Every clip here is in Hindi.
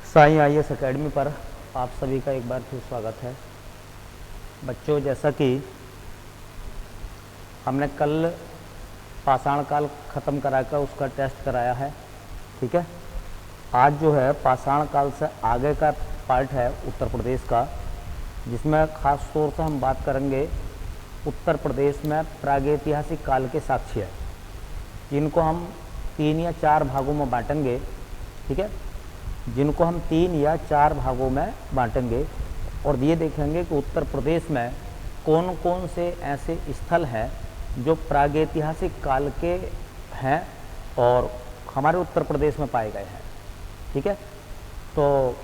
साईं IAS एकेडमी पर आप सभी का एक बार फिर स्वागत है। बच्चों, जैसा कि हमने कल पाषाण काल ख़त्म कराकर उसका टेस्ट कराया है, ठीक है। आज जो है पाषाण काल से आगे का पार्ट है उत्तर प्रदेश का, जिसमें ख़ास तौर से हम बात करेंगे उत्तर प्रदेश में प्रागैतिहासिक काल के साक्ष्य, जिनको हम 3 या 4 भागों में बांटेंगे, ठीक है, जिनको हम 3 या 4 भागों में बांटेंगे और ये देखेंगे कि उत्तर प्रदेश में कौन कौन से ऐसे स्थल हैं जो प्रागैतिहासिक काल के हैं और हमारे उत्तर प्रदेश में पाए गए हैं, ठीक है। तो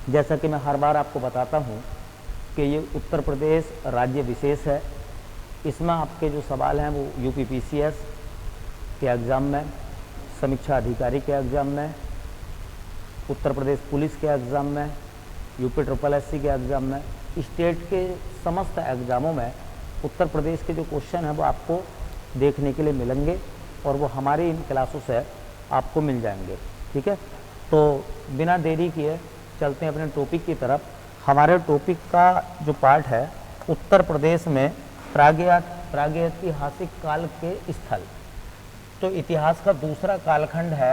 जैसा कि मैं हर बार आपको बताता हूँ कि ये उत्तर प्रदेश राज्य विशेष है। इसमें आपके जो सवाल हैं वो UPPCS के एग्ज़ाम में, समीक्षा अधिकारी के एग्ज़ाम में, उत्तर प्रदेश पुलिस के एग्ज़ाम में, UPSSC के एग्ज़ाम में, स्टेट के समस्त एग्ज़ामों में उत्तर प्रदेश के जो क्वेश्चन हैं वो आपको देखने के लिए मिलेंगे और वो हमारी इन क्लासों से आपको मिल जाएंगे, ठीक है। तो बिना देरी किए चलते हैं अपने टॉपिक की तरफ। हमारे टॉपिक का जो पार्ट है उत्तर प्रदेश में प्रागैतिहासिक काल के स्थल। तो इतिहास का दूसरा कालखंड है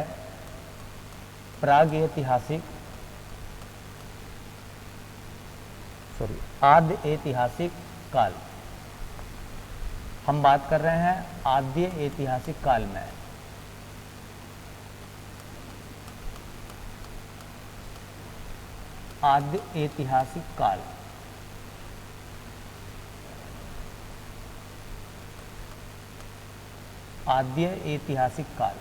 आद्य ऐतिहासिक काल। हम बात कर रहे हैं आद्य ऐतिहासिक काल में। आद्य ऐतिहासिक काल, आद्य ऐतिहासिक काल।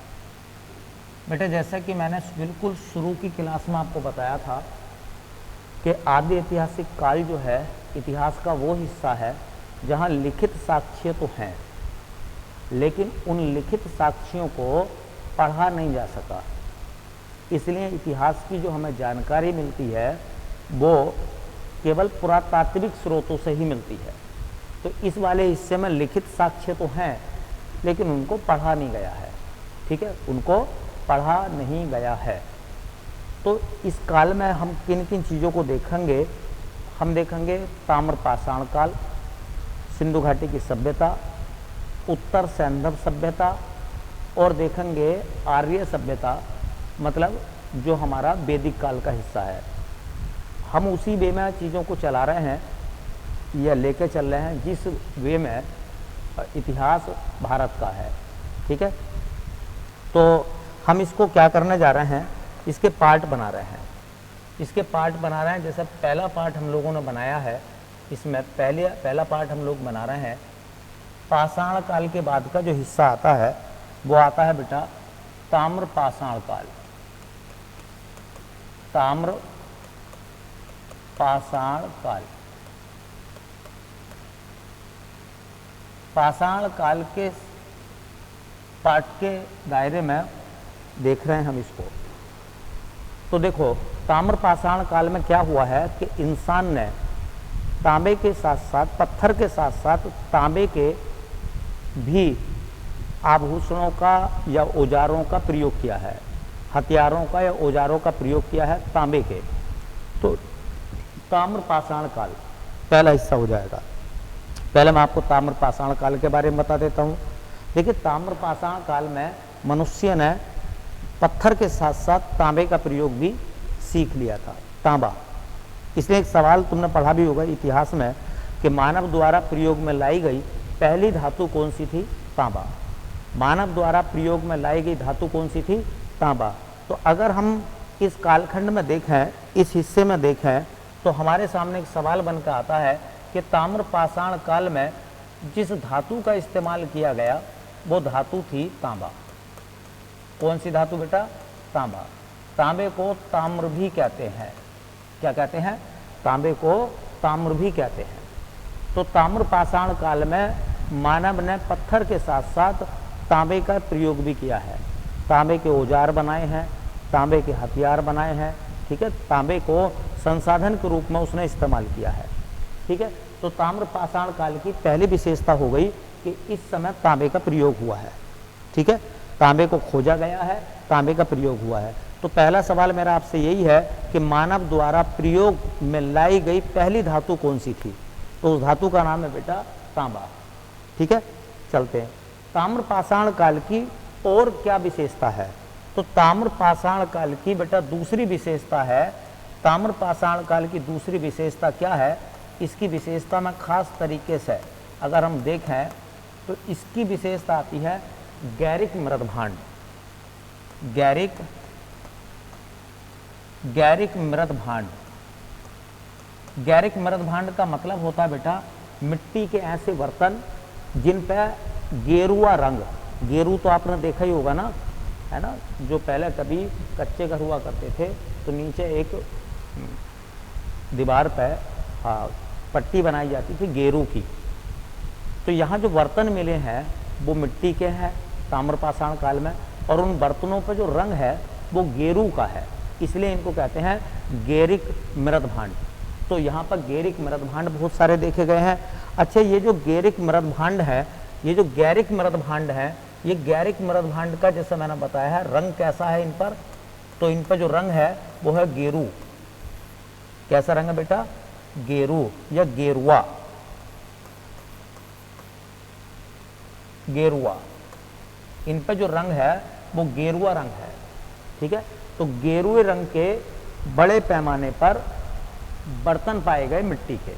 बेटा, जैसा कि मैंने बिल्कुल शुरू की क्लास में आपको बताया था कि आद्य ऐतिहासिक काल जो है इतिहास का वो हिस्सा है जहाँ लिखित साक्ष्य तो हैं, लेकिन उन लिखित साक्ष्यों को पढ़ा नहीं जा सका। इसलिए इतिहास की जो हमें जानकारी मिलती है वो केवल पुरातात्विक स्रोतों से ही मिलती है। तो इस वाले हिस्से में लिखित साक्ष्य तो हैं, लेकिन उनको पढ़ा नहीं गया है, ठीक है, उनको पढ़ा नहीं गया है। तो इस काल में हम किन किन चीज़ों को देखेंगे? हम देखेंगे ताम्रपाषाण काल, सिंधु घाटी की सभ्यता, उत्तर सैंधव सभ्यता, और देखेंगे आर्य सभ्यता, मतलब जो हमारा वैदिक काल का हिस्सा है। हम उसी वे में चीज़ों को चला रहे हैं या लेके चल रहे हैं जिस वे में इतिहास भारत का है, ठीक है। तो हम इसको क्या करने जा रहे हैं, इसके पार्ट बना रहे हैं। इसके पार्ट बना रहे हैं, जैसे पहला पार्ट हम लोगों ने बनाया है, इसमें पहला पार्ट हम लोग बना रहे हैं पाषाण काल के बाद का जो हिस्सा आता है वो आता है बेटा ताम्रपाषाण काल। ताम्रपाषाण काल, पाषाण काल के पाठ के दायरे में देख रहे हैं हम इसको। तो देखो, ताम्रपाषाण काल में क्या हुआ है कि इंसान ने तांबे के साथ साथ, पत्थर के साथ साथ तांबे के भी आभूषणों का या औजारों का प्रयोग किया है, हथियारों का या औजारों का प्रयोग किया है तांबे के। तो ताम्रपाषाण काल पहला हिस्सा हो जाएगा। पहले मैं आपको ताम्रपाषाण काल के बारे में बता देता हूँ। देखिए, ताम्रपाषाण काल में मनुष्य ने पत्थर के साथ साथ तांबे का प्रयोग भी सीख लिया था, तांबा। इसलिए एक सवाल तुमने पढ़ा भी होगा इतिहास में कि मानव द्वारा प्रयोग में लाई गई पहली धातु कौन सी थी? तांबा। मानव द्वारा प्रयोग में लाई गई धातु कौन सी थी? तांबा। तो अगर हम इस कालखंड में देखें, इस हिस्से में देखें, तो हमारे सामने एक सवाल बनकर आता है कि ताम्रपाषाण काल में जिस धातु का इस्तेमाल किया गया वो धातु थी तांबा। कौन सी धातु बेटा? तांबा। तांबे को ताम्र भी कहते हैं। क्या कहते हैं? तांबे को ताम्र भी कहते हैं। तो ताम्रपाषाण काल में मानव ने पत्थर के साथ साथ तांबे का प्रयोग भी किया है। तांबे के औजार बनाए हैं, तांबे के हथियार बनाए हैं, ठीक है। तांबे को संसाधन के रूप में उसने इस्तेमाल किया है, ठीक है। तो ताम्रपाषाण काल की पहली विशेषता हो गई कि इस समय तांबे का प्रयोग हुआ है, ठीक है। तांबे को खोजा गया है, तांबे का प्रयोग हुआ है। तो तो पहला सवाल मेरा आपसे यही है कि मानव द्वारा प्रयोग में लाई गई पहली धातु कौन सी थी? तो उस धातु का नाम है बेटा तांबा। ठीक है, चलते हैं। ताम्र पाषाण काल की और क्या विशेषता है? तो ताम्र पाषाण काल की बेटा दूसरी विशेषता है, ताम्र पाषाण काल की दूसरी विशेषता क्या है? इसकी विशेषता में खास तरीके से अगर हम देखें तो इसकी विशेषता आती है गैरिक मृदभांड। गैरिक मृदभांड। गैरिक मृदभांड का मतलब होता है बेटा मिट्टी के ऐसे बर्तन जिन पे गेरुआ रंग, गेरू तो आपने देखा ही होगा ना, है ना, जो पहले कभी कच्चे घर हुआ करते थे तो नीचे एक दीवार पे पट्टी बनाई जाती थी गेरू की। तो यहाँ जो बर्तन मिले हैं वो मिट्टी के हैं ताम्रपाषाण काल में, और उन बर्तनों पर जो रंग है वो गेरू का है, इसलिए इनको कहते हैं गैरिक मृदभांड। तो यहाँ पर गैरिक मृदभांड बहुत सारे देखे गए हैं। अच्छा, ये जो गैरिक मृदभांड है, ये जो गैरिक मृदभांड है, ये गैरिक मृदभांड का जैसे मैंने बताया है रंग कैसा है इन पर? तो इन पर जो रंग है वो है गेरू। कैसा रंग है बेटा? गेरू या गेरुआ। गेरुआ, इन पर जो रंग है वो गेरुआ रंग है। ठीक है, तो गेरुए रंग के बड़े पैमाने पर बर्तन पाए गए मिट्टी के।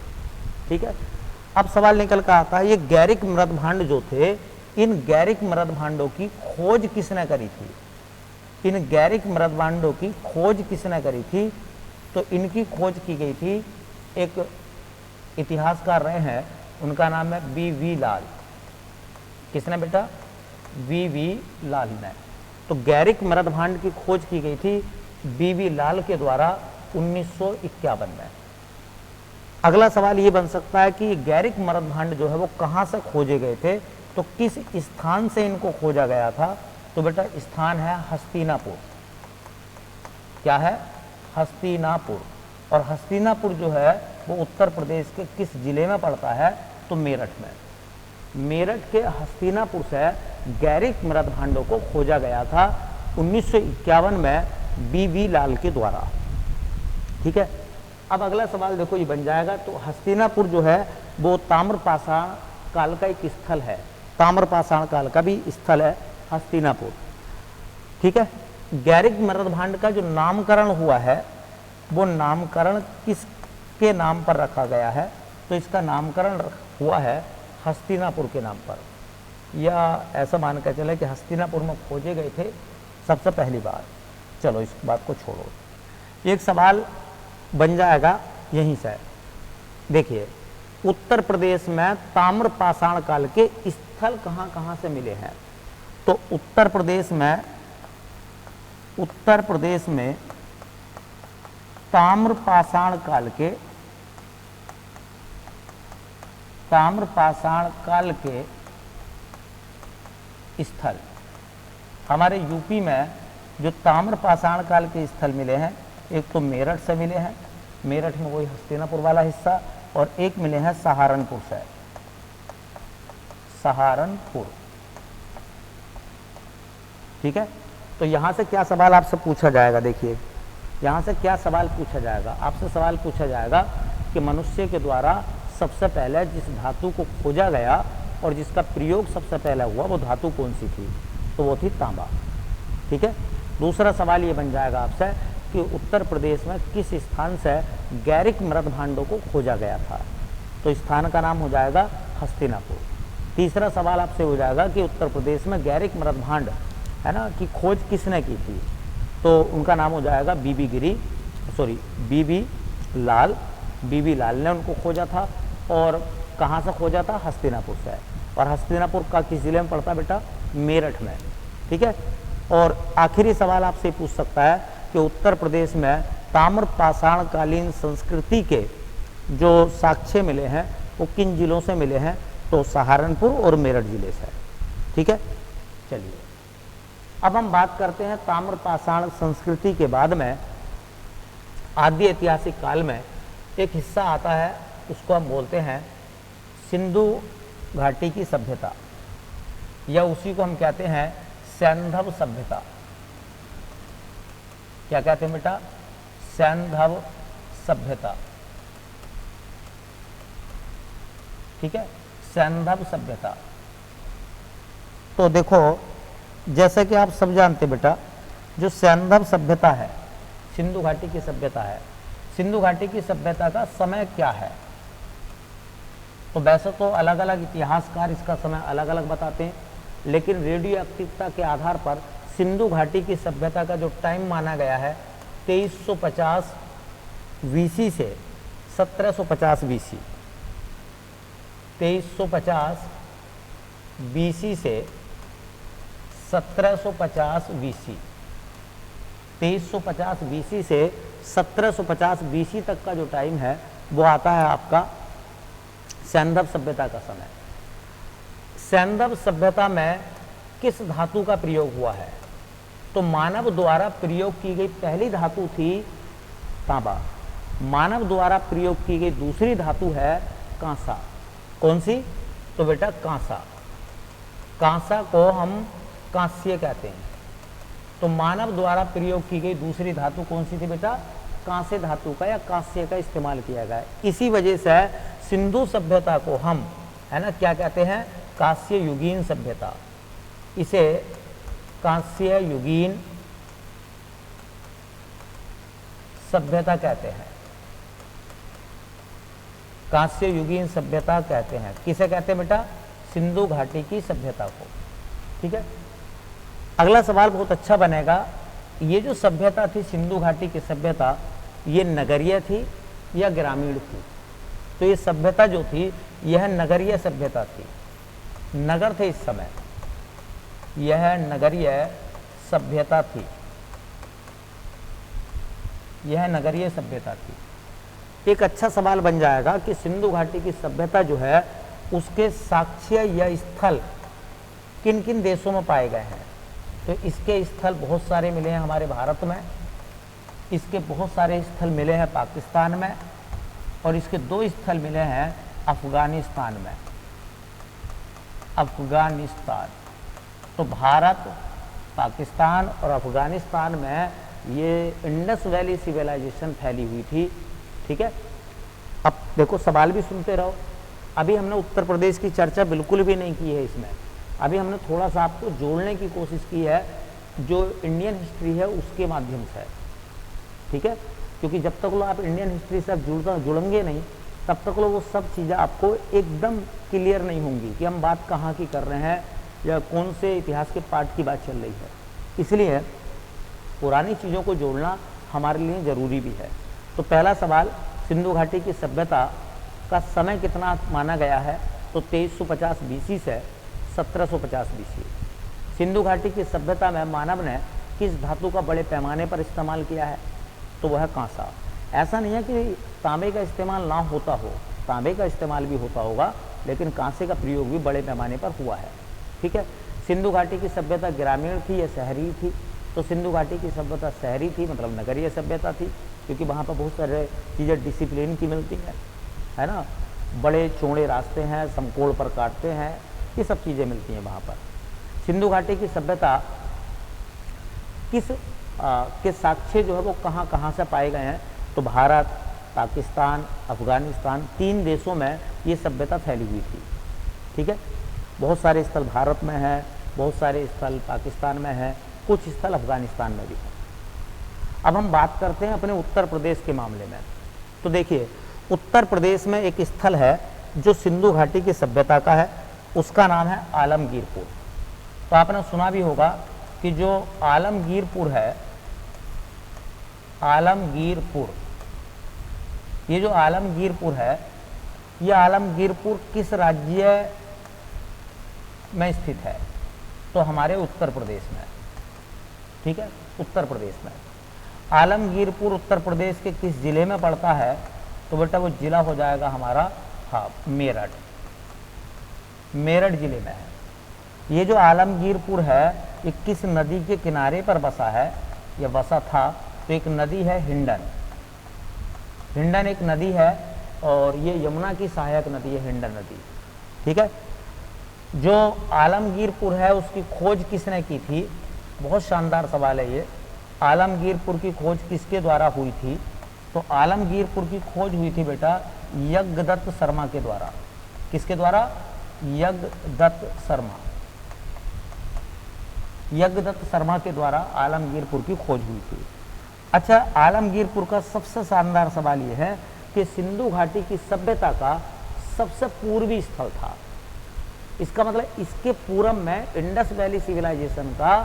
ठीक है, अब सवाल निकल कर आता है ये गैरिक मृदभांड जो थे, इन गैरिक मृदभांडों की खोज किसने करी थी? इन गैरिक मृदभांडों की खोज किसने करी थी? तो इनकी खोज की गई थी, एक इतिहासकार रहे हैं, उनका नाम है वी लाल। किसने बेटा? वी लाल ने। तो गैरिक मृदभांड की खोज की गई थी वी लाल के द्वारा 1951 में। अगला सवाल ये बन सकता है कि गैरिक मृदभांड जो है वो कहाँ से खोजे गए थे? तो किस स्थान से इनको खोजा गया था? तो बेटा स्थान है हस्तिनापुर। क्या है? हस्तिनापुर। और हस्तिनापुर जो है वो उत्तर प्रदेश के किस जिले में पड़ता है? तो मेरठ में। मेरठ के हस्तिनापुर से गैरिक मृदभांडों को खोजा गया था 1951 में वी लाल के द्वारा। ठीक है, अब अगला सवाल देखो ये बन जाएगा, तो हस्तिनापुर जो है वो ताम्रपाषाण काल का एक स्थल है, ताम्रपाषाण काल का भी स्थल है हस्तिनापुर। ठीक है, गैरिक मृदभांड का जो नामकरण हुआ है वो नामकरण किसके नाम पर रखा गया है? तो इसका नामकरण हुआ है हस्तिनापुर के नाम पर, या ऐसा मान कर चले कि हस्तिनापुर में खोजे गए थे सबसे पहली बार। चलो इस बात को छोड़ो, एक सवाल बन जाएगा यहीं से। देखिए, उत्तर प्रदेश में ताम्रपाषाण काल के स्थल कहाँ कहाँ से मिले हैं? तो उत्तर प्रदेश में ताम्रपाषाण काल के स्थल, हमारे यूपी में जो ताम्रपाषाण काल के स्थल मिले हैं, एक तो मेरठ से मिले हैं, मेरठ में वही हस्तिनापुर वाला हिस्सा, और एक मिले हैं सहारनपुर से, सहारनपुर। ठीक है, तो यहां से क्या सवाल आपसे पूछा जाएगा? देखिए, यहां से क्या सवाल पूछा जाएगा? आपसे सवाल पूछा जाएगा कि मनुष्य के द्वारा सबसे पहले जिस धातु को खोजा गया और जिसका प्रयोग सबसे पहले हुआ वो धातु कौन सी थी? तो वो थी तांबा। ठीक है, दूसरा सवाल ये बन जाएगा आपसे कि उत्तर प्रदेश में किस स्थान से गैरिक मृदभांडों को खोजा गया था? तो स्थान का नाम हो जाएगा हस्तिनापुर। तीसरा सवाल आपसे हो जाएगा कि उत्तर प्रदेश में गैरिक मृदभांड है ना की खोज किसने की थी? तो उनका नाम हो जाएगा वी लाल। वी लाल ने उनको खोजा था, और कहाँ से खोजा था? हस्तिनापुर से। और हस्तिनापुर का किस जिले में पड़ता है बेटा? मेरठ में। ठीक है, और आखिरी सवाल आपसे पूछ सकता है कि उत्तर प्रदेश में ताम्रपाषाण कालीन संस्कृति के जो साक्ष्य मिले हैं वो किन जिलों से मिले हैं? तो सहारनपुर और मेरठ जिले से। ठीक है, चलिए अब हम बात करते हैं ताम्रपाषाण संस्कृति के बाद में आदि ऐतिहासिक काल में एक हिस्सा आता है, उसको हम बोलते हैं सिंधु घाटी की सभ्यता, या उसी को हम कहते हैं सैंधव सभ्यता। क्या कहते हैं बेटा? सैंधव सभ्यता। ठीक है, सैंधव सभ्यता। तो देखो, जैसे कि आप सब जानते बेटा, जो सैंधव सभ्यता है, सिंधु घाटी की सभ्यता है, सिंधु घाटी की सभ्यता का समय क्या है? तो वैसे तो अलग अलग इतिहासकार इसका समय अलग अलग बताते हैं, लेकिन रेडियो एक्टिवता के आधार पर सिंधु घाटी की सभ्यता का जो टाइम माना गया है 2350 बीसी से 1750 बीसी, 2350 बीसी से 1750 बीसी, 2350 बीसी से 1750 बीसी तक का जो टाइम है वो आता है आपका सैंधव सभ्यता का समय। सैंधव सभ्यता में किस धातु का प्रयोग हुआ है? तो मानव द्वारा प्रयोग की गई पहली धातु थी तांबा, मानव द्वारा प्रयोग की गई दूसरी धातु है कांसा। कौन सी? तो बेटा कांसा। कांसा को हम कांस्य कहते हैं। तो मानव द्वारा प्रयोग की गई दूसरी धातु कौन सी थी बेटा? कांस्य धातु का या कांस्य का इस्तेमाल किया गया। इसी वजह से सिंधु सभ्यता को हम, है ना, क्या कहते हैं? कांस्य युगीन सभ्यता। इसे कांस्य युगीन सभ्यता कहते हैं, कांस्य युगीन सभ्यता कहते हैं। किसे कहते हैं बेटा? सिंधु घाटी की सभ्यता को। ठीक है, अगला सवाल बहुत अच्छा बनेगा। ये जो सभ्यता थी सिंधु घाटी की सभ्यता, ये नगरीय थी या ग्रामीण थी? तो ये सभ्यता जो थी यह नगरीय सभ्यता थी, नगर थे इस समय, यह नगरीय सभ्यता थी, यह नगरीय सभ्यता थी। एक अच्छा सवाल बन जाएगा कि सिंधु घाटी की सभ्यता जो है उसके साक्ष्य या स्थल किन किन देशों में पाए गए हैं? तो इसके स्थल बहुत सारे मिले हैं हमारे भारत में, इसके बहुत सारे स्थल मिले हैं पाकिस्तान में, और इसके 2 स्थल मिले हैं अफगानिस्तान में। अफगानिस्तान, तो भारत, पाकिस्तान और अफगानिस्तान में ये इंडस वैली सिविलाइजेशन फैली हुई थी। ठीक है, अब देखो सवाल भी सुनते रहो। अभी हमने उत्तर प्रदेश की चर्चा बिल्कुल भी नहीं की है इसमें, अभी हमने थोड़ा सा आपको जोड़ने की कोशिश की है जो इंडियन हिस्ट्री है उसके माध्यम से। ठीक है, क्योंकि जब तक लोग आप इंडियन हिस्ट्री से जुड़ेंगे नहीं तब तक लोग वो सब चीज़ें आपको एकदम क्लियर नहीं होंगी कि हम बात कहाँ की कर रहे हैं या कौन से इतिहास के पार्ट की बात चल रही है। इसलिए पुरानी चीज़ों को जोड़ना हमारे लिए ज़रूरी भी है। तो पहला सवाल, सिंधु घाटी की सभ्यता का समय कितना माना गया है? तो 2350 बीसी से 1750 बीसी। सिंधु घाटी की सभ्यता में मानव ने किस धातु का बड़े पैमाने पर इस्तेमाल किया है? तो वह कांसा। ऐसा नहीं है कि तांबे का इस्तेमाल ना होता हो, तांबे का इस्तेमाल भी होता होगा, लेकिन कांसे का प्रयोग भी बड़े पैमाने पर हुआ है। ठीक है, सिंधु घाटी की सभ्यता ग्रामीण थी या शहरी थी? तो सिंधु घाटी की सभ्यता शहरी थी, मतलब नगरीय सभ्यता थी, क्योंकि वहाँ पर बहुत सारे चीज़ें डिसिप्लिन की मिलती है ना, बड़े चौड़े रास्ते हैं, समकोण पर काटते हैं, ये सब चीज़ें मिलती हैं वहाँ पर। सिंधु घाटी की सभ्यता के साक्ष्य जो है वो कहाँ कहाँ से पाए गए हैं? तो भारत, पाकिस्तान, अफगानिस्तान, 3 देशों में ये सभ्यता फैली हुई थी। ठीक है, बहुत सारे स्थल भारत में हैं, बहुत सारे स्थल पाकिस्तान में हैं, कुछ स्थल अफगानिस्तान में भी हैं। अब हम बात करते हैं अपने उत्तर प्रदेश के मामले में। तो देखिए, उत्तर प्रदेश में एक स्थल है जो सिंधु घाटी की सभ्यता का है, उसका नाम है आलमगीरपुर। तो आपने सुना भी होगा कि जो आलमगीरपुर है, आलमगीरपुर, ये जो आलमगीरपुर है, ये आलमगीरपुर किस राज्य में स्थित है? तो हमारे उत्तर प्रदेश में। ठीक है, उत्तर प्रदेश में। आलमगीरपुर उत्तर प्रदेश के किस जिले में पड़ता है? तो बेटा वो जिला हो जाएगा हमारा, हाँ, मेरठ। मेरठ जिले में है। ये जो आलमगीरपुर है ये किस नदी के किनारे पर बसा है या बसा था? तो एक नदी है हिंडन। हिंडन एक नदी है और ये यमुना की सहायक नदी है हिंडन नदी। ठीक है, जो आलमगीरपुर है उसकी खोज किसने की थी? बहुत शानदार सवाल है ये। आलमगीरपुर की खोज किसके द्वारा हुई थी? तो आलमगीरपुर की खोज हुई थी बेटा यज्ञदत्त शर्मा के द्वारा। किसके द्वारा? यज्ञदत्त शर्मा। यज्ञदत्त शर्मा के द्वारा आलमगीरपुर की खोज हुई थी। अच्छा, आलमगीरपुर का सबसे शानदार सवाल यह है कि सिंधु घाटी की सभ्यता का सबसे पूर्वी स्थल था। इसका मतलब इसके पूरब में इंडस वैली सिविलाइजेशन का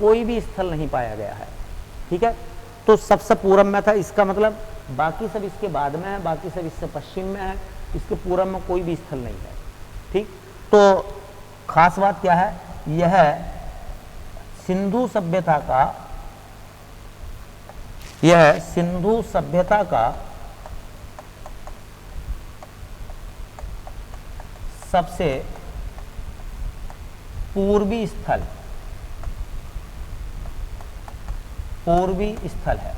कोई भी स्थल नहीं पाया गया है। ठीक है, तो सबसे पूरब में था, इसका मतलब बाकी सब इसके बाद में है, बाकी सब इससे पश्चिम में है, इसके पूरब में कोई भी स्थल नहीं है। ठीक, तो खास बात क्या है? यह सिंधु सभ्यता का, यह सिंधु सभ्यता का सबसे पूर्वी स्थल, पूर्वी स्थल है।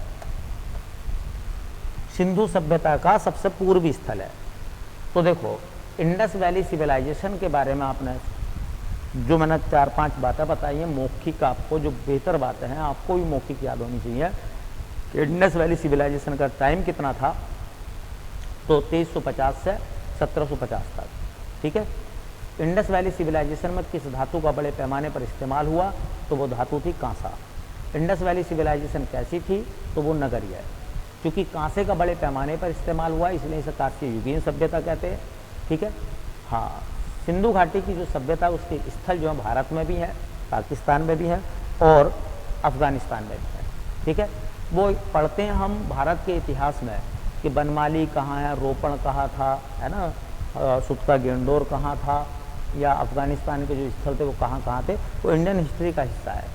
सिंधु सभ्यता का सबसे पूर्वी स्थल है। तो देखो, इंडस वैली सिविलाइजेशन के बारे में आपने जो मैंने 4-5 बातें बताई हैं, मौखिक आपको जो बेहतर बातें हैं आपको भी मौखिक याद होनी चाहिए कि इंडस वैली सिविलाइजेशन का टाइम कितना था। तो 2350 से 1750 तक। ठीक है, इंडस वैली सिविलाइजेशन में किस धातु का बड़े पैमाने पर इस्तेमाल हुआ? तो वो धातु थी कांसा। इंडस वैली सिविलाइजेशन कैसी थी? तो वो नगरीय है। क्योंकि कांसे का बड़े पैमाने पर इस्तेमाल हुआ इसलिए इसे कांस्य युगीन सभ्यता कहते हैं। ठीक है, हाँ, सिंधु घाटी की जो सभ्यता उसके स्थल जो है भारत में भी है, पाकिस्तान में भी है और अफगानिस्तान में भी है। ठीक है, वो पढ़ते हैं हम भारत के इतिहास में कि बनमाली कहाँ है, रोपण कहाँ था, है ना, सुत्ता गेंडोर कहाँ था, या अफगानिस्तान के जो स्थल थे वो कहाँ कहाँ थे, वो इंडियन हिस्ट्री का हिस्सा है।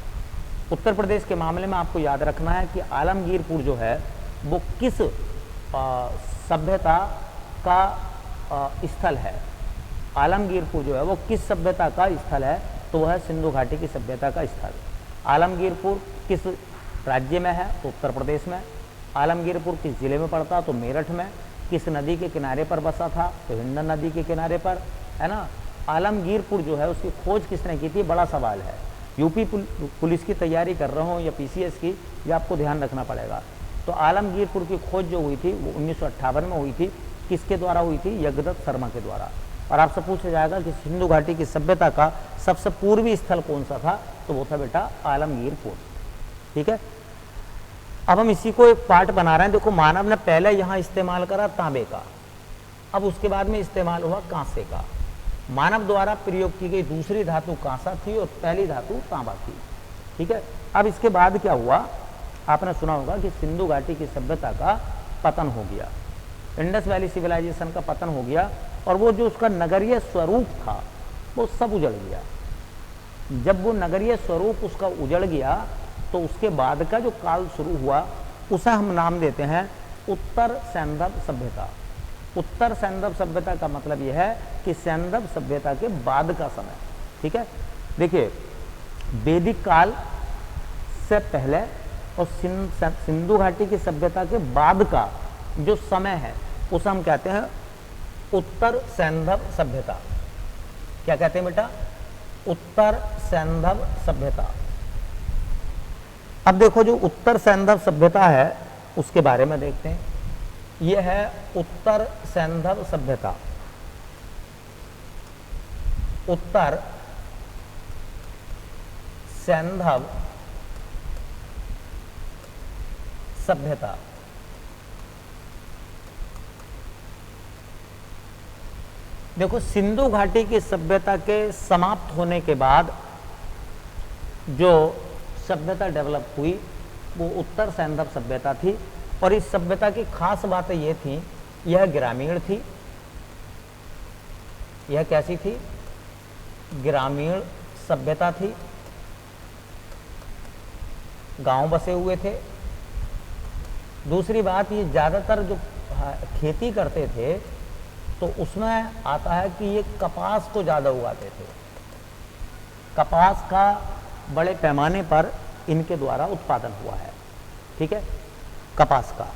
उत्तर प्रदेश के मामले में आपको याद रखना है कि आलमगीरपुर जो है वो किस सभ्यता का स्थल है। आलमगीरपुर जो है वो किस सभ्यता का स्थल है? तो वह है सिंधु घाटी की सभ्यता का स्थल। आलमगीरपुर किस राज्य में है? तो उत्तर प्रदेश में। आलमगीरपुर किस जिले में पड़ता? तो मेरठ में। किस नदी के किनारे पर बसा था? तो हिंडन नदी के किनारे पर, है ना। आलमगीरपुर जो है उसकी खोज किसने की थी? बड़ा सवाल है। यूपी पुलिस की तैयारी कर रहे हो या पीसीएस की, ये आपको ध्यान रखना पड़ेगा। तो आलमगीरपुर की खोज जो हुई थी वो 1958 में हुई थी। किसके द्वारा हुई थी? यज्ञदत्त शर्मा के द्वारा। और आपसे पूछा जाएगा कि सिंधु घाटी की सभ्यता का सबसे पूर्वी स्थल कौन सा था? तो वो था बेटा आलमगीरपुर। ठीक है, अब हम इसी को एक पार्ट बना रहे हैं। देखो, मानव ने पहले यहाँ इस्तेमाल करा तांबे का, अब उसके बाद में इस्तेमाल हुआ कांसे का। मानव द्वारा प्रयोग की गई दूसरी धातु कांसा थी और पहली धातु तांबा थी। ठीक है, अब इसके बाद क्या हुआ? आपने सुना होगा कि सिंधु घाटी की सभ्यता का पतन हो गया, इंडस वैली सिविलाइजेशन का पतन हो गया, और वो जो उसका नगरीय स्वरूप था वो सब उजड़ गया। जब वो नगरीय स्वरूप उसका उजड़ गया तो उसके बाद का जो काल शुरू हुआ उसे हम नाम देते हैं उत्तर सैंधव सभ्यता। उत्तर सैंधव सभ्यता का मतलब यह है कि सैंधव सभ्यता के बाद का समय। ठीक है, देखिए, वैदिक काल से पहले और सिंधु घाटी की सभ्यता के बाद का जो समय है उसे हम कहते हैं उत्तर सैंधव सभ्यता। क्या कहते हैं बेटा? उत्तर सैंधव सभ्यता। अब देखो, जो उत्तर सैंधव सभ्यता है उसके बारे में देखते हैं। यह है उत्तर सैंधव सभ्यता। उत्तर सैंधव सभ्यता। देखो, सिंधु घाटी की सभ्यता के समाप्त होने के बाद जो सभ्यता डेवलप हुई वो उत्तर सैंधव सभ्यता थी। और इस सभ्यता की खास बातें ये थी, यह ग्रामीण थी। यह कैसी थी? ग्रामीण सभ्यता थी, गांव बसे हुए थे। दूसरी बात, ये ज़्यादातर जो खेती करते थे तो उसमें आता है कि ये कपास को ज़्यादा उगाते थे। कपास का बड़े पैमाने पर इनके द्वारा उत्पादन हुआ है। ठीक है, कपास का।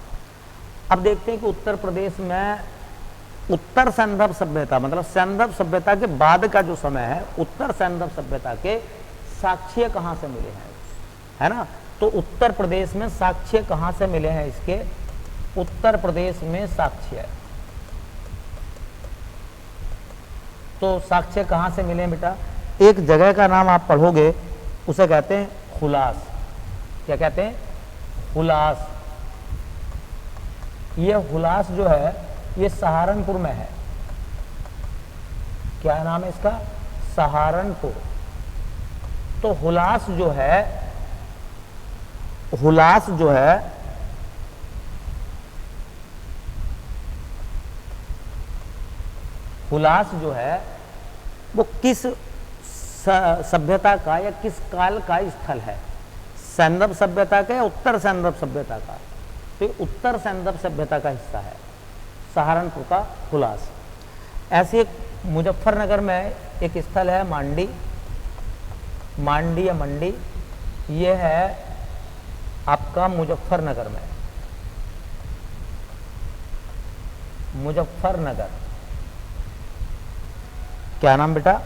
अब देखते हैं कि उत्तर प्रदेश में उत्तर सैंधव सभ्यता, मतलब सैंधव सभ्यता के बाद का जो समय है, उत्तर सैंधव सभ्यता के साक्ष्य कहाँ से मिले हैं, है ना। तो उत्तर प्रदेश में साक्ष्य कहाँ से मिले हैं इसके? उत्तर प्रदेश में साक्ष्य। तो साक्ष्य कहाँ से मिले हैं बेटा? एक जगह का नाम आप पढ़ोगे, उसे कहते हैं हुलास। क्या कहते हैं? हुलास। ये हुलास जो है ये सहारनपुर में है। क्या नाम है इसका? सहारनपुर। तो हुलास जो है, हुलास जो है हुलास जो है वो किस सभ्यता का या किस काल का स्थल है? सैंधव सभ्यता का या उत्तर सैंधव सभ्यता का? तो ये उत्तर सैंधव सभ्यता का हिस्सा है सहारनपुर का हुलास। ऐसे मुजफ्फरनगर में एक स्थल है मांडी, मांडी या मंडी, ये है आपका मुजफ्फरनगर में। मुजफ्फरनगर, क्या नाम बेटा?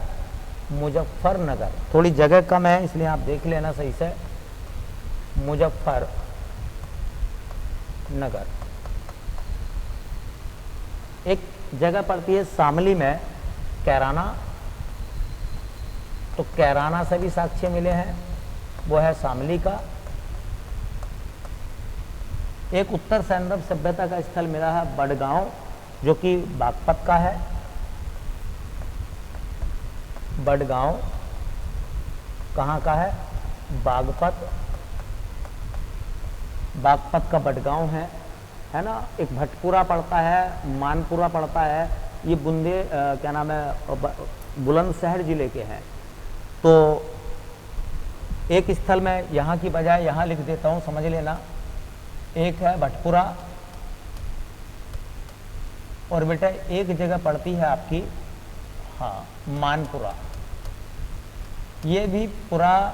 मुजफ्फरनगर। थोड़ी जगह कम है इसलिए आप देख लेना सही से। मुजफ्फरनगर एक जगह पड़ती है शामली में, कैराना। तो कैराना से भी साक्ष्य मिले हैं, वो है शामली का। एक उत्तर सैंधव सभ्यता का स्थल मिला है बड़गांव, जो कि बागपत का है। बड़गांव कहाँ का है? बागपत। बागपत का बड़गांव है ना। एक भटपुरा पड़ता है, मानपुरा पड़ता है, ये क्या नाम है, बुलंदशहर जिले के हैं। तो एक स्थल में यहाँ की बजाय यहाँ लिख देता हूँ, समझ लेना। एक है भटपुरा, और बेटा एक जगह पड़ती है आपकी, हाँ, मानपुरा। ये भी पूरा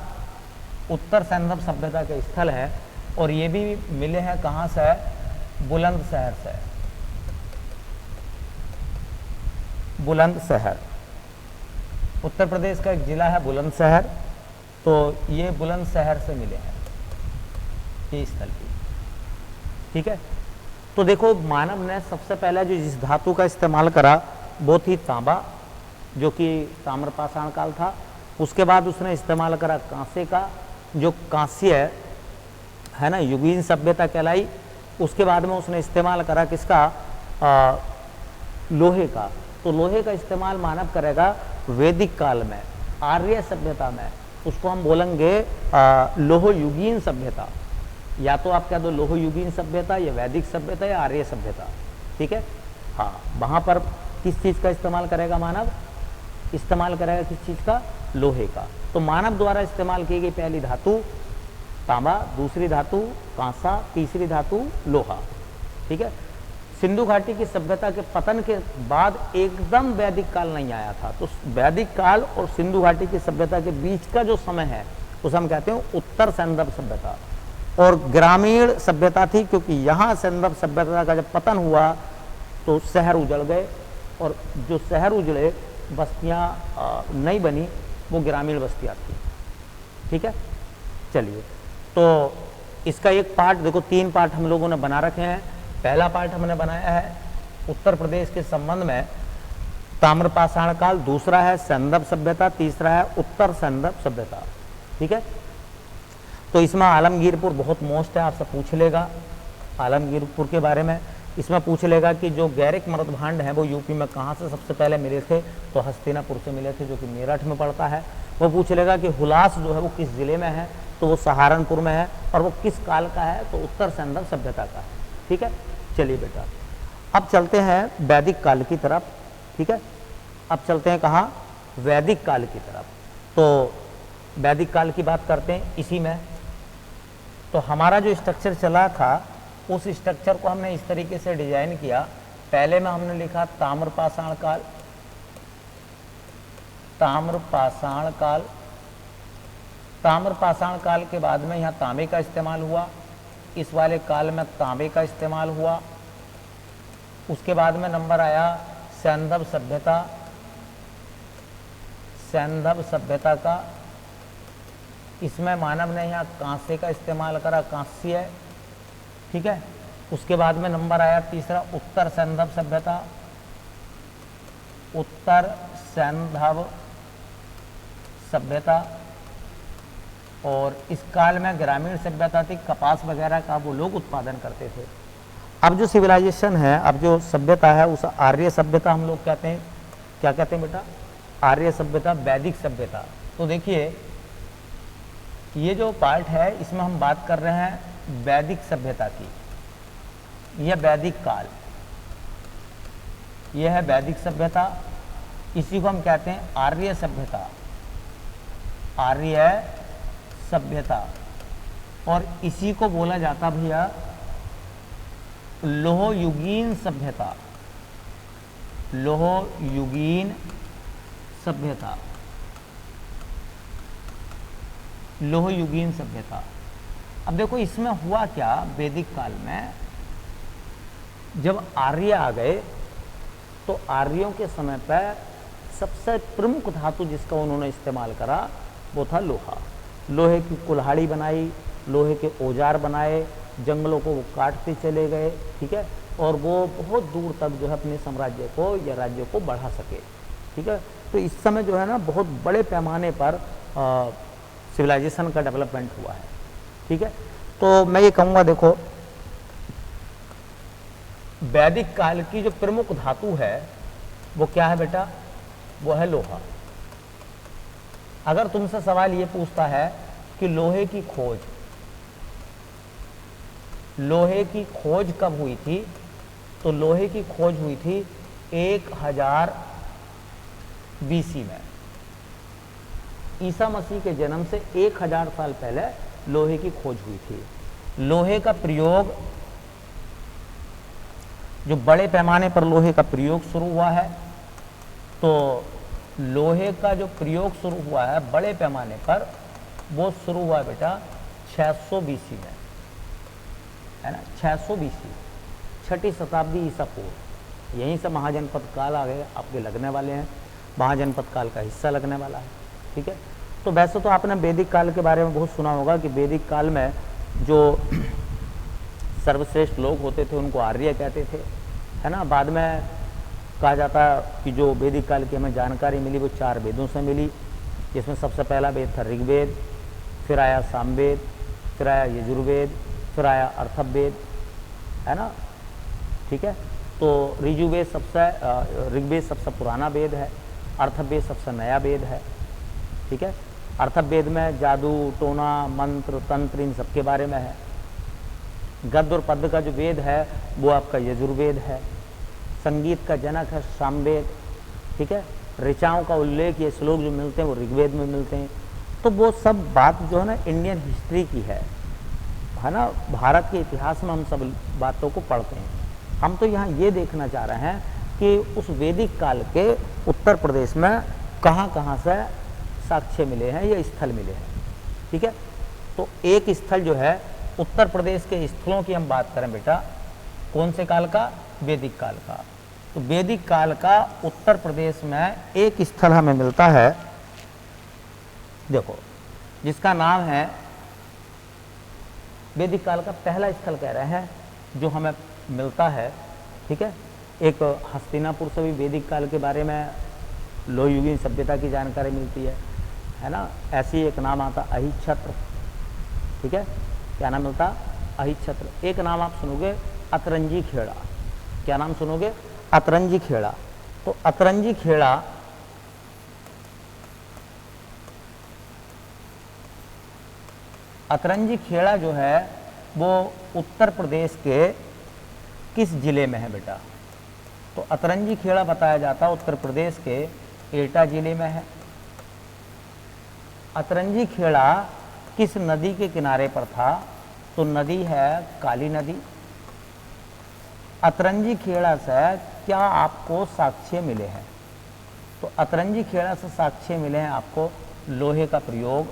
उत्तर सैंधव सभ्यता के स्थल है, और ये भी मिले हैं कहाँ से? बुलंदशहर से। बुलंदशहर उत्तर प्रदेश का एक जिला है बुलंदशहर, तो ये बुलंदशहर से मिले हैं ये स्थल भी। ठीक है। तो देखो, मानव ने सबसे पहले जो जिस धातु का इस्तेमाल करा वो थी तांबा, जो कि ताम्रपाषाण काल था। उसके बाद उसने इस्तेमाल करा कांसे का, जो कांस्य है ना, युगीन सभ्यता कहलाई। उसके बाद में उसने इस्तेमाल करा किसका? लोहे का। तो लोहे का इस्तेमाल मानव करेगा वैदिक काल में, आर्य सभ्यता में। उसको हम बोलेंगे लोह युगीन सभ्यता। या तो आप कह दो लोह युगीन सभ्यता, या वैदिक सभ्यता, या आर्य सभ्यता। ठीक है। हाँ, वहाँ पर किस चीज़ का इस्तेमाल करेगा मानव? इस्तेमाल करेगा किस चीज़ का? लोहे का। तो मानव द्वारा इस्तेमाल की गई पहली धातु तांबा, दूसरी धातु कांसा, तीसरी धातु लोहा। ठीक है। सिंधु घाटी की सभ्यता के पतन के बाद एकदम वैदिक काल नहीं आया था। तो वैदिक काल और सिंधु घाटी की सभ्यता के बीच का जो समय है उसे हम कहते हैं उत्तर सैंधव सभ्यता। और ग्रामीण सभ्यता थी, क्योंकि यहाँ सैंधव सभ्यता का जब पतन हुआ तो शहर उजड़ गए, और जो शहर उजड़े, बस्तियाँ नहीं बनी, वो ग्रामीण बस्तियाँ थी। ठीक है। चलिए, तो इसका एक पार्ट देखो, 3 पार्ट हम लोगों ने बना रखे हैं। पहला पार्ट हमने बनाया है उत्तर प्रदेश के संबंध में ताम्रपाषाण काल, दूसरा है सैंधव सभ्यता, तीसरा है उत्तर सैंधव सभ्यता। ठीक है। तो इसमें आलमगीरपुर बहुत मोस्ट है, आपसे पूछ लेगा आलमगीरपुर के बारे में। इसमें पूछ लेगा कि जो गैरिक मृदभांड हैं वो यूपी में कहाँ से सबसे पहले मिले थे? तो हस्तिनापुर से मिले थे, जो कि मेरठ में पड़ता है। वो पूछ लेगा कि हुलास जो है वो किस जिले में है? तो वो सहारनपुर में है। और वो किस काल का है? तो उत्तर सैंधव सभ्यता का है। ठीक है। चलिए बेटा, अब चलते हैं वैदिक काल की तरफ। ठीक है। अब चलते हैं कहाँ? वैदिक काल की तरफ। तो वैदिक काल की बात करते हैं इसी में। तो हमारा जो स्ट्रक्चर चला था, उस स्ट्रक्चर को हमने इस तरीके से डिजाइन किया। पहले में हमने लिखा ताम्रपाषाण काल, ताम्रपाषाण काल। ताम्रपाषाण काल के बाद में यहाँ तांबे का इस्तेमाल हुआ, इस वाले काल में तांबे का इस्तेमाल हुआ। उसके बाद में नंबर आया सैंधव सभ्यता, सैंधव सभ्यता का। इसमें मानव ने यहाँ कांसे का इस्तेमाल करा, कांस्य, ठीक है। उसके बाद में नंबर आया तीसरा, उत्तर सैंधव सभ्यता। उत्तर सैंधव सभ्यता, और इस काल में ग्रामीण सभ्यता थी, कपास वगैरह का वो लोग उत्पादन करते थे। अब जो सिविलाइजेशन है, अब जो सभ्यता है, उस आर्य सभ्यता हम लोग कहते हैं। क्या कहते हैं बेटा? आर्य सभ्यता, वैदिक सभ्यता। तो देखिए ये जो पार्ट है इसमें हम बात कर रहे हैं वैदिक सभ्यता की। यह वैदिक काल, यह है वैदिक सभ्यता। इसी को हम कहते हैं आर्य सभ्यता, आर्य सभ्यता। और इसी को बोला जाता भैया लोहयुगीन सभ्यता, लोहयुगीन सभ्यता, लोहयुगीन सभ्यता। अब देखो इसमें हुआ क्या, वैदिक काल में जब आर्य आ गए तो आर्यों के समय पर सबसे प्रमुख धातु जिसका उन्होंने इस्तेमाल करा वो था लोहा। लोहे की कुल्हाड़ी बनाई, लोहे के औजार बनाए, जंगलों को वो काटते चले गए, ठीक है। और वो बहुत दूर तक जो है अपने साम्राज्य को या राज्य को बढ़ा सके, ठीक है। तो इस समय जो है ना बहुत बड़े पैमाने पर सिविलाइजेशन का डेवलपमेंट हुआ है, ठीक है। तो मैं ये कहूँगा, देखो वैदिक काल की जो प्रमुख धातु है वो क्या है बेटा? वो है लोहा। अगर तुमसे सवाल ये पूछता है कि लोहे की खोज, लोहे की खोज कब हुई थी, तो लोहे की खोज हुई थी 1000 BC में। ईसा मसीह के जन्म से 1000 साल पहले लोहे की खोज हुई थी। लोहे का प्रयोग, जो बड़े पैमाने पर लोहे का प्रयोग शुरू हुआ है, तो लोहे का जो प्रयोग शुरू हुआ है बड़े पैमाने पर, वो शुरू हुआ बेटा 600 BC में, है ना। 600 BC, 6ठी शताब्दी ईसा पूर्व। यहीं से महाजनपद काल आ गए, आपके लगने वाले हैं, महाजनपद काल का हिस्सा लगने वाला है, ठीक है। तो वैसे तो आपने वैदिक काल के बारे में बहुत सुना होगा कि वैदिक काल में जो सर्वश्रेष्ठ लोग होते थे उनको आर्य कहते थे, है ना। बाद में कहा जाता कि जो वैदिक काल की हमें जानकारी मिली वो 4 वेदों से मिली, जिसमें सबसे पहला वेद था ऋग्वेद, फिर आया सामवेद, फिर आया यजुर्वेद, फिर आया अर्थवेद, है ना, ठीक है। तो ऋजुवेद ऋग्वेद सबसे पुराना वेद है, अर्थवेद सबसे नया वेद है, ठीक है। अर्थवेद में जादू, टोना, मंत्र, तंत्र इन सब के बारे में है। गद्य और पद्य का जो वेद है वो आपका यजुर्वेद है। संगीत का जनक है सामवेद, ठीक है। ऋचाओं का उल्लेख, ये श्लोक जो मिलते हैं वो ऋग्वेद में मिलते हैं। तो वो सब बात जो है ना इंडियन हिस्ट्री की है ना। भारत के इतिहास में हम सब बातों को पढ़ते हैं। हम तो यहाँ ये देखना चाह रहे हैं कि उस वैदिक काल के उत्तर प्रदेश में कहाँ कहाँ से साक्ष्य मिले हैं या स्थल मिले हैं, ठीक है। तो एक स्थल जो है उत्तर प्रदेश के स्थलों की हम बात करें बेटा, कौन से काल का? वैदिक काल का। तो वैदिक काल का उत्तर प्रदेश में एक स्थल हमें मिलता है, देखो, जिसका नाम है, वैदिक काल का पहला स्थल कह रहे हैं जो हमें मिलता है, ठीक है। एक हस्तिनापुर से भी वैदिक काल के बारे में लोहयुगीन सभ्यता की जानकारी मिलती है ना। ऐसी एक नाम आता अहिच्छत्र, ठीक है। क्या नाम मिलता? अहिच्छत्र। एक नाम आप सुनोगे अतरंजी खेड़ा। क्या नाम सुनोगे? अतरंजी खेड़ा। तो अतरंजी खेड़ा अतरंजी खेड़ा जो है वो उत्तर प्रदेश के किस जिले में है बेटा? तो अतरंजी खेड़ा बताया जाता है उत्तर प्रदेश के एटा जिले में है। अतरंजी खेड़ा किस नदी के किनारे पर था? तो नदी है काली नदी। अतरंजी खेड़ा से क्या आपको साक्ष्य मिले हैं? तो अतरंजी खेड़ा से साक्ष्य मिले हैं आपको लोहे का प्रयोग,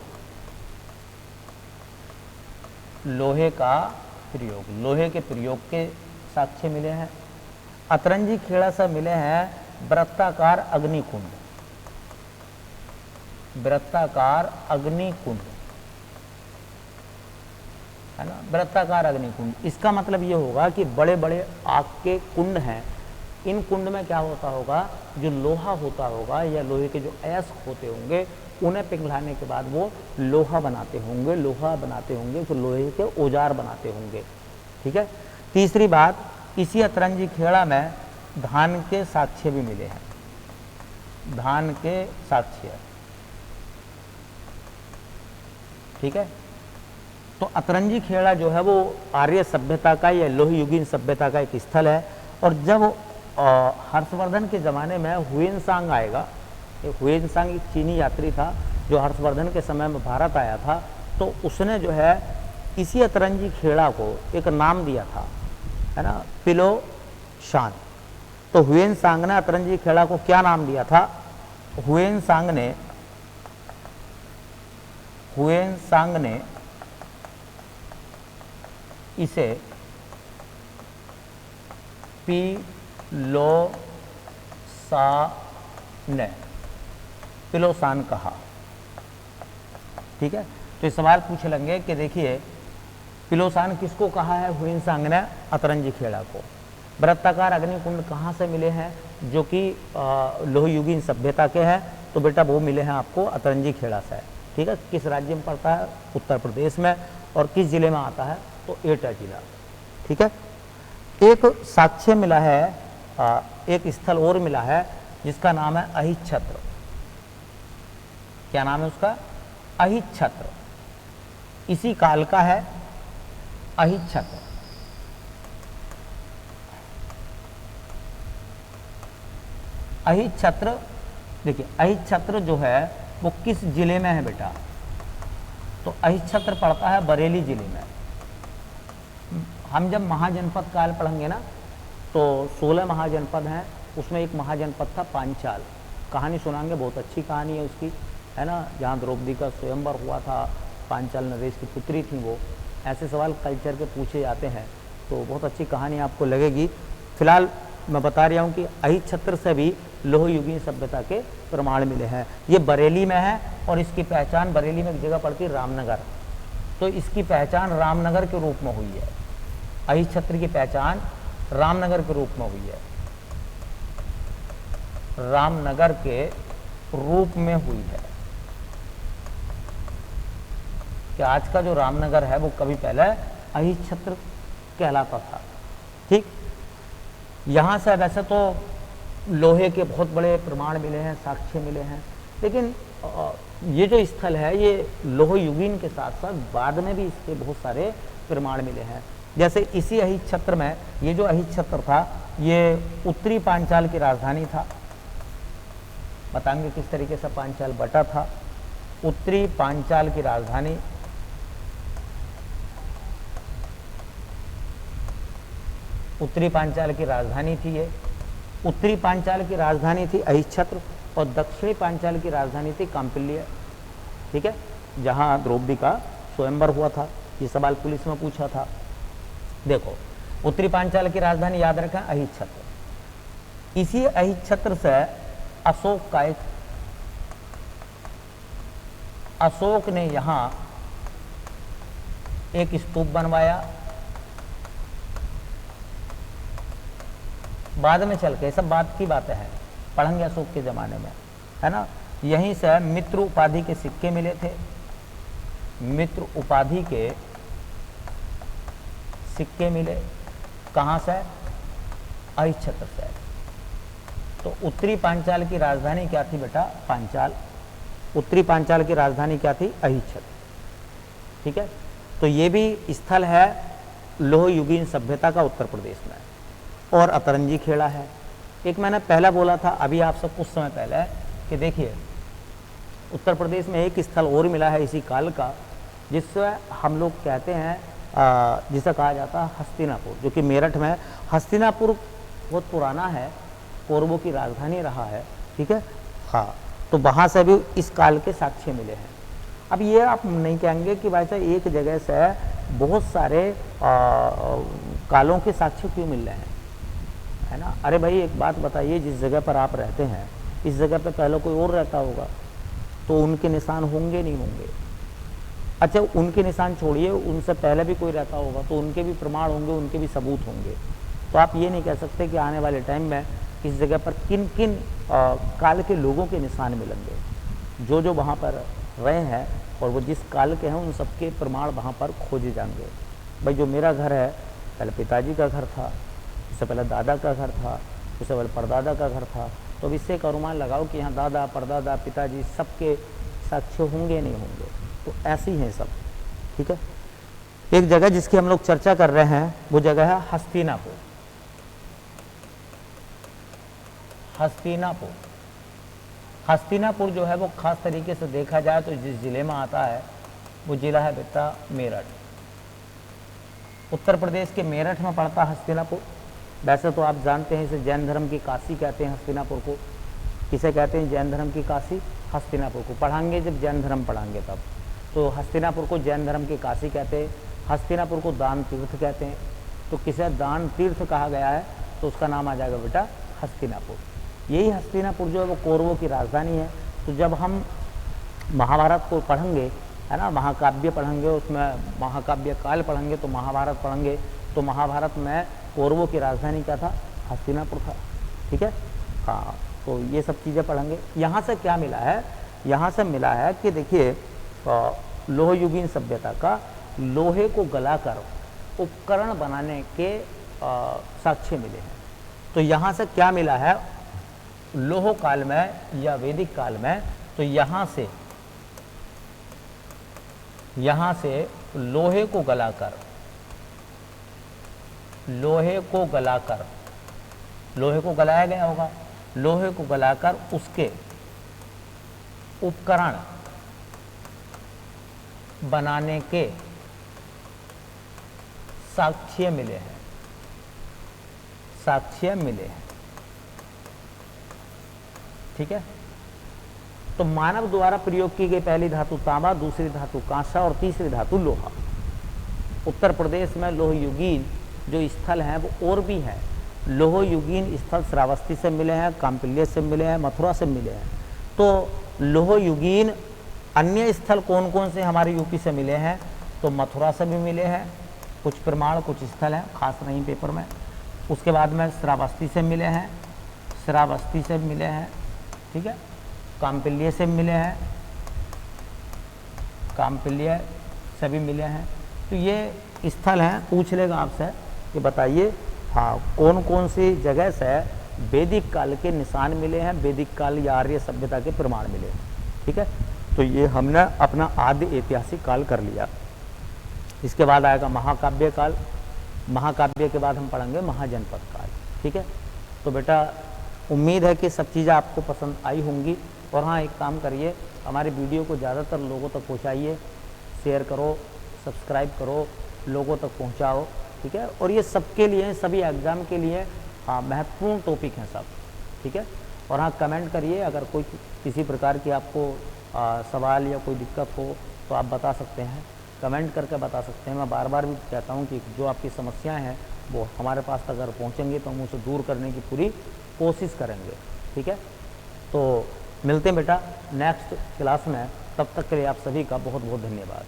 लोहे का प्रयोग, लोहे के प्रयोग के साक्ष्य मिले हैं। अतरंजी खेड़ा से मिले हैं वृत्ताकार अग्निकुंड, वृत्ताकार अग्निकुंड, है ना, वृत्ताकार अग्निकुंड। इसका मतलब ये होगा कि बड़े बड़े आग के कुंड हैं, इन कुंड में क्या होता होगा, जो लोहा होता होगा या लोहे के जो अयस्क होते होंगे उन्हें पिघलाने के बाद वो लोहा बनाते होंगे, फिर लोहे के औजार बनाते होंगे। ठीक है। तीसरी बात, इसी अतरंजी खेड़ा में धान के साक्ष्य भी मिले हैं, धान के साक्ष्य। ठीक है। तो अतरंजी खेड़ा जो है वो आर्य सभ्यता का या लोह युगीन सभ्यता का एक स्थल है। और जब हर्षवर्धन के ज़माने में हुएनसांग आएगा, हुएनसांग एक चीनी यात्री था जो हर्षवर्धन के समय में भारत आया था, तो उसने जो है इसी अतरंजी खेड़ा को एक नाम दिया था, है ना, पिलो शान। तो हुएनसांग ने अतरंजी खेड़ा को क्या नाम दिया था, हुएनसांग ने इसे पिलोसान कहा। ठीक है। तो ये सवाल पूछ लेंगे कि देखिए पिलोसान किसको कहा है, हुएनसांग ने अतरंजी खेड़ा को। वृत्ताकार अग्निकुंड कहाँ से मिले हैं, जो कि लोह युगीन सभ्यता के हैं, तो बेटा वो मिले हैं आपको अतरंजी खेड़ा से। ठीक है। किस राज्य में पड़ता है, उत्तर प्रदेश में, और किस जिले में आता है, तो एटा जिला। ठीक है। एक साक्ष्य मिला है, एक स्थल और मिला है जिसका नाम है अहिच्छत्र। क्या नाम है उसका, अहिच्छत्र। इसी काल का है अहिच्छत्र। अहिच्छत्र, देखिए अहिच्छत्र जो है वो किस जिले में है बेटा, तो अहिच्छत्र पड़ता है बरेली जिले में। हम जब महाजनपद काल पढ़ेंगे ना, तो 16 महाजनपद हैं, उसमें एक महाजनपद था पांचाल। कहानी सुनाएंगे, बहुत अच्छी कहानी है उसकी, है ना, जहाँ द्रौपदी का स्वयंवर हुआ था, पांचाल नरेश की पुत्री थी वो। ऐसे सवाल कल्चर के पूछे जाते हैं, तो बहुत अच्छी कहानी आपको लगेगी। फिलहाल मैं बता रहा हूँ कि अहिच्छत्र से भी लोह युगीन सभ्यता के प्रमाण मिले हैं। ये बरेली में है और इसकी पहचान, बरेली में एक जगह पड़ती है रामनगर, तो इसकी पहचान रामनगर के रूप में हुई है। अहिच्छत्र की पहचान रामनगर के रूप में हुई है, रामनगर के रूप में हुई है। कि आज का जो रामनगर है वो कभी पहले अहिच्छत्र कहलाता था। ठीक। यहाँ से वैसे तो लोहे के बहुत बड़े प्रमाण मिले हैं, साक्ष्य मिले हैं, लेकिन ये जो स्थल है ये लोह युगीन के साथ साथ बाद में भी इसके बहुत सारे प्रमाण मिले हैं। जैसे इसी अहिच्छत्र में, ये जो अहिच्छत्र था ये उत्तरी पांचाल की राजधानी था। बताएंगे किस तरीके से पांचाल बटा था। उत्तरी पांचाल की राजधानी, उत्तरी पांचाल की राजधानी थी ये। उत्तरी पांचाल की राजधानी थी अहिच्छत्र और दक्षिणी पांचाल की राजधानी थी काम्पिल्य। ठीक है। जहां द्रौपदी का स्वयंवर हुआ था। ये सवाल पुलिस में पूछा था। देखो, उत्तरी पांचाल की राजधानी याद रखें अहिच्छत्र। इसी अहिच्छत्र से अशोक ने यहां एक स्तूप बनवाया। बाद में चल के, सब बात की बातें हैं, पढ़ेंगे अशोक के ज़माने में, है ना। यहीं से मित्र उपाधि के सिक्के मिले थे। मित्र उपाधि के सिक्के मिले कहाँ से, अहिच्छत्र से। तो उत्तरी पांचाल की राजधानी क्या थी बेटा, पांचाल। उत्तरी पांचाल की राजधानी क्या थी, अहिच्छत्र। ठीक है। तो ये भी स्थल है लोह युगीन सभ्यता का उत्तर प्रदेश में। और अतरंजी खेड़ा है। एक मैंने पहला बोला था अभी आपसे कुछ समय पहले कि देखिए उत्तर प्रदेश में एक स्थल और मिला है इसी काल का, जिससे हम लोग कहते हैं, जिसे कहा जाता है हस्तिनापुर, जो कि मेरठ में। हस्तिनापुर बहुत पुराना है, कौरवों की राजधानी रहा है। ठीक है। हाँ, तो वहाँ से भी इस काल के साक्ष्य मिले हैं। अब ये आप नहीं कहेंगे कि भाई साहब एक जगह से बहुत सारे कालों के साक्ष्य क्यों मिल रहे हैं, है ना। अरे भाई एक बात बताइए, जिस जगह पर आप रहते हैं इस जगह पर पहले कोई और रहता होगा, तो उनके निशान होंगे नहीं होंगे, अच्छा, उनके निशान छोड़िए, उनसे पहले भी कोई रहता होगा तो उनके भी प्रमाण होंगे, उनके भी सबूत होंगे। तो आप ये नहीं कह सकते कि आने वाले टाइम में इस जगह पर किन किन काल के लोगों के निशान मिलेंगे। जो जो वहाँ पर रहे हैं और वो जिस काल के हैं उन सबके प्रमाण वहाँ पर खोजे जाएंगे। भाई जो मेरा घर है, पहले पिताजी का घर था, उससे पहले दादा का घर था, उससे पहले परदादा का घर था। तो अब इससे एक अनुमान लगाओ कि यहाँ दादा, परदादा, पिताजी सबके साक्ष्य होंगे नहीं होंगे। तो ऐसे ही हैं सब। ठीक है, एक जगह जिसकी हम लोग चर्चा कर रहे हैं वो जगह है हस्तिनापुर। हस्तिनापुर, हस्तिनापुर जो है वो खास तरीके से देखा जाए तो जिस जिले में आता है वो जिला है बेटा मेरठ। उत्तर प्रदेश के मेरठ में पड़ता है हस्तिनापुर। वैसे तो आप जानते हैं इसे जैन धर्म की काशी कहते हैं हस्तिनापुर को। किसे कहते हैं? जैन धर्म की काशी हस्तिनापुर को। पढ़ाएंगे जब जैन धर्म पढ़ाएंगे तब। तो हस्तिनापुर को जैन धर्म की काशी कहते हैं। हस्तिनापुर को दान तीर्थ कहते हैं। तो किसे दान तीर्थ कहा गया है तो उसका नाम आ जाएगा बेटा हस्तिनापुर। यही हस्तिनापुर जो है वो कौरवों की राजधानी है। तो जब हम महाभारत को पढ़ेंगे, है ना, महाकाव्य पढ़ेंगे, उसमें महाकाव्य काल पढ़ेंगे तो महाभारत पढ़ेंगे, तो महाभारत में कौरवों की राजधानी क्या था? हस्तिनापुर था। ठीक है, हाँ, तो ये सब चीज़ें पढ़ेंगे। यहाँ से क्या मिला है? यहाँ से मिला है कि देखिए लोहयुगीन सभ्यता का लोहे को गलाकर उपकरण बनाने के साक्ष्य मिले हैं। तो यहाँ से क्या मिला है? लोह काल में या वैदिक काल में, तो यहाँ से लोहे को गलाकर लोहे को गलाया गया होगा, लोहे को गलाकर उसके उपकरण बनाने के साक्ष्य मिले हैं। ठीक है, तो मानव द्वारा प्रयोग की गई पहली धातु तांबा, दूसरी धातु कांसा और तीसरी धातु लोहा। उत्तर प्रदेश में लोहयुगीन जो स्थल हैं वो और भी हैं। लोहयुगीन स्थल श्रावस्ती से मिले हैं, काम्पिल्य से मिले हैं, मथुरा से मिले हैं। तो लोहयुगीन अन्य स्थल कौन कौन से हमारे यूपी से मिले हैं? तो मथुरा से भी मिले हैं कुछ प्रमाण, कुछ स्थल हैं, खास नहीं पेपर में। उसके बाद में श्रावस्ती से मिले हैं, ठीक है, काम्पिल्य से मिले हैं, काम्पिल्य से भी मिले हैं। तो ये स्थल हैं। पूछ लेगा आपसे कि बताइए, हाँ, कौन कौन सी जगह से वैदिक काल के निशान मिले हैं, वैदिक काल या आर्य सभ्यता के प्रमाण मिले हैं। ठीक है, तो ये हमने अपना आदि ऐतिहासिक काल कर लिया। इसके बाद आएगा महाकाव्य काल। महाकाव्य के बाद हम पढ़ेंगे महाजनपद काल। ठीक है, तो बेटा उम्मीद है कि सब चीज़ें आपको पसंद आई होंगी। और हाँ, एक काम करिए, हमारे वीडियो को ज़्यादातर लोगों तक पहुँचाइए, शेयर करो, सब्सक्राइब करो, लोगों तक पहुँचाओ। ठीक है, और ये सबके लिए, सभी एग्ज़ाम के लिए हाँ महत्वपूर्ण टॉपिक हैं सब। ठीक है, और हाँ कमेंट करिए, अगर कोई किसी प्रकार की आपको सवाल या कोई दिक्कत हो तो आप बता सकते हैं, कमेंट करके बता सकते हैं। मैं बार बार भी कहता हूँ कि जो आपकी समस्याएं हैं वो हमारे पास अगर पहुँचेंगी तो हम उसे दूर करने की पूरी कोशिश करेंगे। ठीक है, तो मिलते हैं बेटा नेक्स्ट क्लास में। तब तक के लिए आप सभी का बहुत बहुत धन्यवाद।